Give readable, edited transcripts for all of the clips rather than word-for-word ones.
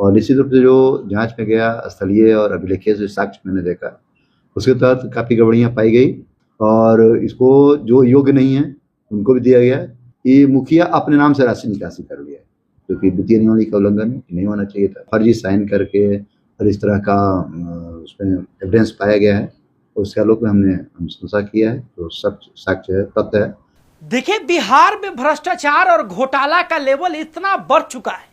और निश्चित रूप से जो जांच में गया स्थलीय और अभिलेखीय से साक्ष्य मैंने देखा, उसके तहत काफ़ी गड़बड़ियाँ पाई गई और इसको जो योग्य नहीं है उनको भी दिया गया। ये मुखिया अपने नाम से राशि निकासी कर लिया है, क्योंकि वित्तीय नियमावली का उल्लंघन नहीं होना चाहिए था। फर्जी साइन करके और इस तरह का उसमें एविडेंस पाया गया है, उसके आलोक में हमने अनुशंसा किया है, तो सब साक्ष्य है, तथ्य है। देखिए, बिहार में भ्रष्टाचार और घोटाला का लेवल इतना बढ़ चुका है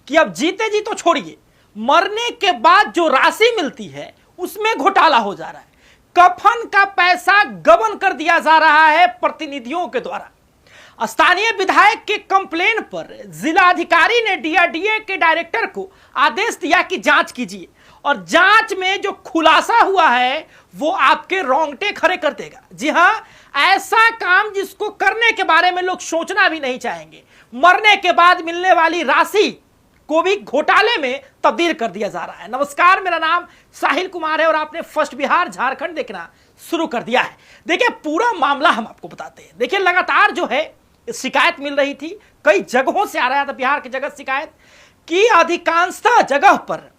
कि अब जीते जी तो छोड़िए, मरने के बाद जो राशि मिलती है उसमें घोटाला हो जा रहा है। कफन का पैसा गबन कर दिया जा रहा है प्रतिनिधियों के द्वारा। स्थानीय विधायक के कंप्लेन पर जिलाधिकारी ने डीआरडीए के डायरेक्टर को आदेश दिया कि जांच कीजिए, और जांच में जो खुलासा हुआ है वो आपके रोंगटे खड़े कर देगा। जी हां, ऐसा काम जिसको करने के बारे में लोग सोचना भी नहीं चाहेंगे। मरने के बाद मिलने वाली राशि को भी घोटाले में तब्दील कर दिया जा रहा है। नमस्कार, मेरा नाम साहिल कुमार है और आपने फर्स्ट बिहार झारखंड देखना शुरू कर दिया है। देखिए, पूरा मामला हम आपको बताते हैं। देखिए, लगातार जो है शिकायत मिल रही थी, कई जगहों से आ रहा था बिहार की जगह शिकायत कि अधिकांशतः जगह पर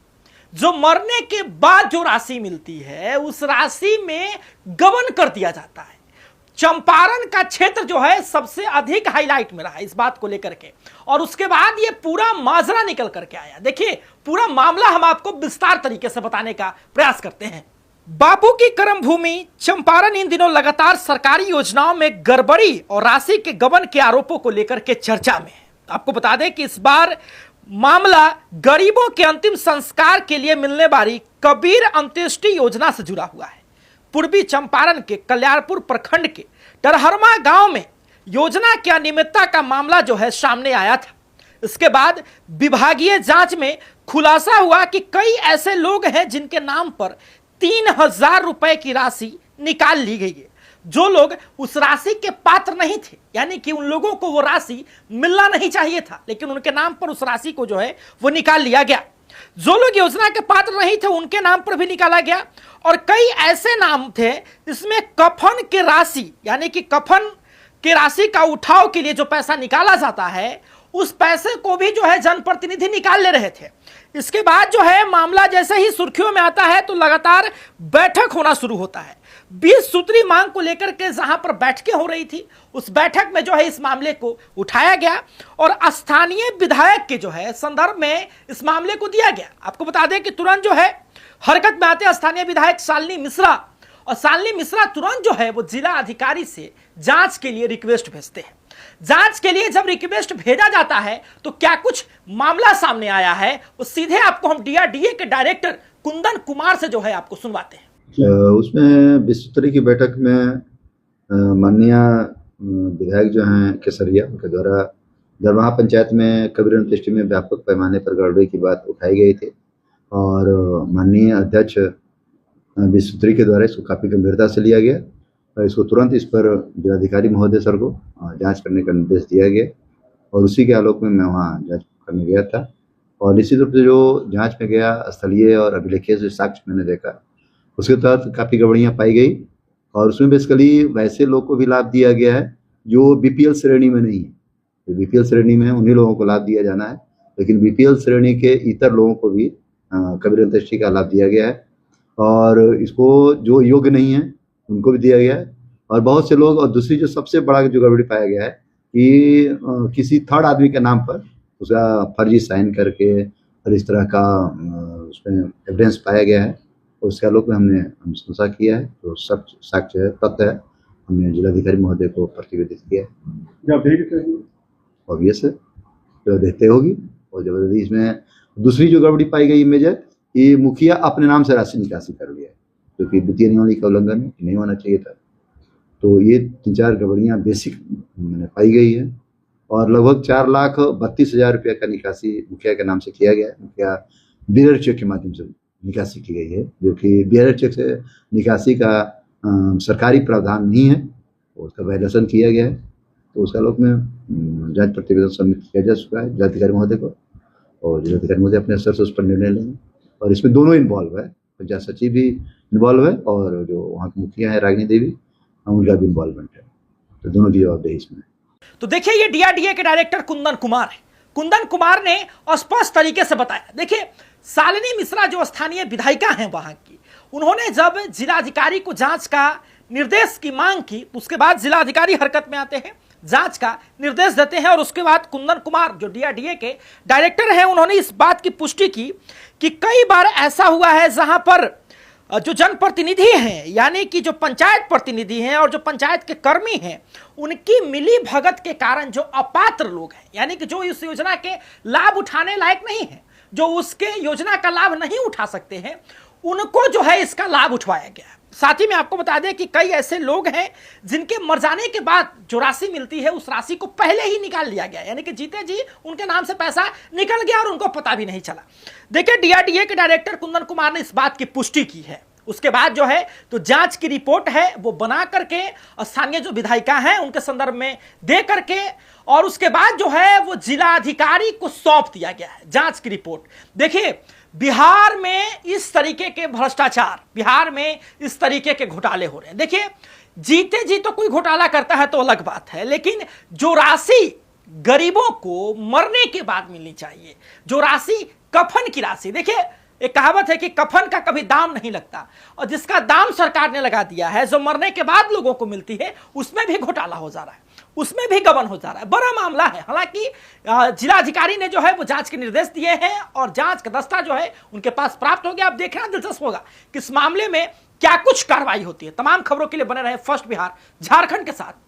जो मरने के बाद जो राशि मिलती है उस राशि में गबन कर दिया जाता है। चंपारण का क्षेत्र जो है सबसे अधिक हाईलाइट में रहा इस बात को लेकर के, और उसके बाद ये पूरा माजरा निकल करके आया। देखिए, पूरा मामला हम आपको विस्तार तरीके से बताने का प्रयास करते हैं। बापू की कर्म भूमि चंपारण इन दिनों लगातार सरकारी योजनाओं में गड़बड़ी और राशि के गबन के आरोपों को लेकर के चर्चा में है। आपको बता दें कि इस बार मामला गरीबों के अंतिम संस्कार के लिए मिलने वाली कबीर अंत्येष्टि योजना से जुड़ा हुआ है। पूर्वी चंपारण के कल्याणपुर प्रखंड के टरहरमा गांव में योजना की अनियमितता का मामला जो है सामने आया था। इसके बाद विभागीय जांच में खुलासा हुआ कि कई ऐसे लोग हैं जिनके नाम पर 3000 रुपए की राशि निकाल ली गई है। जो लोग उस राशि के पात्र नहीं थे, यानी कि उन लोगों को वो राशि मिलना नहीं चाहिए था, लेकिन उनके नाम पर उस राशि को जो है वो निकाल लिया गया। जो लोग योजना के पात्र नहीं थे उनके नाम पर भी निकाला गया, और कई ऐसे नाम थे जिसमें कफन के राशि, यानी कि कफन के राशि का उठाव के लिए जो पैसा निकाला जाता है उस पैसे को भी जो है जनप्रतिनिधि निकाल ले रहे थे। इसके बाद जो है मामला जैसे ही सुर्खियों में आता है तो लगातार बैठक होना शुरू होता है। 20 सूत्री मांग को लेकर के जहां पर बैठकें हो रही थी, उस बैठक में जो है इस मामले को उठाया गया और स्थानीय विधायक के जो है संदर्भ में इस मामले को दिया गया। आपको बता दें कि तुरंत जो है हरकत में आते स्थानीय विधायक शालिनी मिश्रा, और शालिनी मिश्रा तुरंत जो है वो जिला अधिकारी से जांच के लिए रिक्वेस्ट भेजते हैं। जांच के लिए जब रिक्वेस्ट भेजा जाता है तो क्या कुछ मामला सामने आया है वो सीधे आपको हम डीआरडीए के डायरेक्टर कुंदन कुमार से जो है आपको सुनवाते हैं। उसमें विस्तृत की बैठक में माननीय विधायक जो हैं केसरिया, उनके द्वारा दरभंगा पंचायत में कबीर अंत्येष्टि में व्यापक पैमाने पर गड़बड़ी की बात उठाई गई थी, और माननीय अध्यक्ष विस्तृत के द्वारा इसको काफ़ी गंभीरता से लिया गया और इसको तुरंत इस पर जिलाधिकारी महोदय सर को जांच करने का निर्देश दिया गया, और उसी के आलोक में मैं वहाँ जांच करने गया था। और निश्चित रूप से जो जांच में गया स्थलीय और अभिलेखीय से साक्ष्य मैंने देखा, उसके तहत काफ़ी गड़बड़ियाँ पाई गई, और उसमें बेसिकली वैसे लोग को भी लाभ दिया गया है जो बीपीएल श्रेणी में नहीं है। जो बीपीएल श्रेणी में है उन्हीं लोगों को लाभ दिया जाना है, लेकिन बीपीएल श्रेणी के इतर लोगों को भी कबीर अंत्येष्टि का लाभ दिया गया है, और इसको जो योग्य नहीं है उनको भी दिया गया है। और बहुत से लोग, और दूसरी जो सबसे बड़ा जो गड़बड़ी पाया गया है कि किसी थर्ड आदमी के नाम पर उसका फर्जी साइन करके और इस तरह का उसमें एविडेंस पाया गया है, उसके आलोक में हमने अनुशंसा किया है, तो सब साक्ष्य है, तथ्य है। हमने जिलाधिकारी महोदय को प्रतिवेदित किया है। ऑब्वियस है, जो देखते होगी। और जब इसमें दूसरी जो गड़बड़ी पाई गई मेजर, ये मुखिया अपने नाम से राशि निकासी कर लिया है, क्योंकि वित्तीय नियमावली का उल्लंघन नहीं होना चाहिए था। तो ये 3-4 गड़बड़ियाँ बेसिक मैंने पाई गई है, और लगभग 4,32,000 रुपये का निकासी मुखिया के नाम से किया गया है। मुखिया बियरर चेक के माध्यम से निकासी की गई है, जो कि बियरर चेक से निकासी का सरकारी प्रावधान नहीं है, उसका वायलेशन किया गया है। तो उसका लोग में जांच प्रतिवेदन सबमिट किया जा चुका है जिलाधिकारी महोदय को, और जिलाधिकारी महोदय अपने स्तर से उस पर निर्णय लेंगे। और इसमें दोनों इन्वॉल्व है, पंचायत सचिव भी इन्वॉल्व है और जो वहाँ की मुखिया है रागिनी देवी, उनका भी इन्वॉल्वमेंट है। तो दोनों की जवाबदेही इसमें। तो देखिए, ये डीआरडीए के डायरेक्टर कुंदन कुमार है। कुंदन कुमार ने स्पष्ट तरीके से बताया। देखिए, शालिनी मिश्रा जो स्थानीय विधायिका हैं वहां की, उन्होंने जब जिलाधिकारी को जांच का निर्देश की मांग की, उसके बाद जिलाधिकारी हरकत में आते हैं, जांच का निर्देश देते हैं और उसके बाद कुंदन कुमार जो डीआरडीए के डायरेक्टर हैं, उन्होंने इस बात की पुष्टि की कि कई बार ऐसा हुआ है जहां पर जो जनप्रतिनिधि हैं, यानी कि जो पंचायत प्रतिनिधि हैं और जो पंचायत के कर्मी हैं, उनकी मिली भगत के कारण जो अपात्र लोग हैं, यानी कि जो इस योजना के लाभ उठाने लायक नहीं है, जो उसके योजना का लाभ नहीं उठा सकते हैं, उनको जो है इसका लाभ उठवाया गया। साथ ही में आपको बता दें कि कई ऐसे लोग हैं जिनके मर जाने के बाद जो राशि मिलती है उस राशि को पहले ही निकाल लिया गया, यानी कि जीते जी उनके नाम से पैसा निकल गया और उनको पता भी नहीं चला। देखिए, डीआरडीए के डायरेक्टर कुंदन कुमार ने इस बात की पुष्टि की है। उसके बाद जो है तो जांच की रिपोर्ट है वो बना करके स्थानीय जो विधायिका हैं उनके संदर्भ में दे करके, और उसके बाद जो है वो जिलाधिकारी को सौंप दिया गया है जांच की रिपोर्ट। देखिए, बिहार में इस तरीके के भ्रष्टाचार, बिहार में इस तरीके के घोटाले हो रहे हैं। देखिए, जीते जी तो कोई घोटाला करता है तो अलग बात है, लेकिन जो राशि गरीबों को मरने के बाद मिलनी चाहिए, जो राशि कफन की राशि, देखिए एक कहावत है कि कफन का कभी दाम नहीं लगता, और जिसका दाम सरकार ने लगा दिया है, जो मरने के बाद लोगों को मिलती है, उसमें भी घोटाला हो जा रहा है, उसमें भी गबन हो जा रहा है। बड़ा मामला है। हालांकि जिलाधिकारी ने जो है वो जांच के निर्देश दिए हैं और जांच का दस्ता जो है उनके पास प्राप्त हो गया। अब देखना दिलचस्प होगा कि इस मामले में क्या कुछ कार्रवाई होती है। तमाम खबरों के लिए बने रहे फर्स्ट बिहार झारखंड के साथ।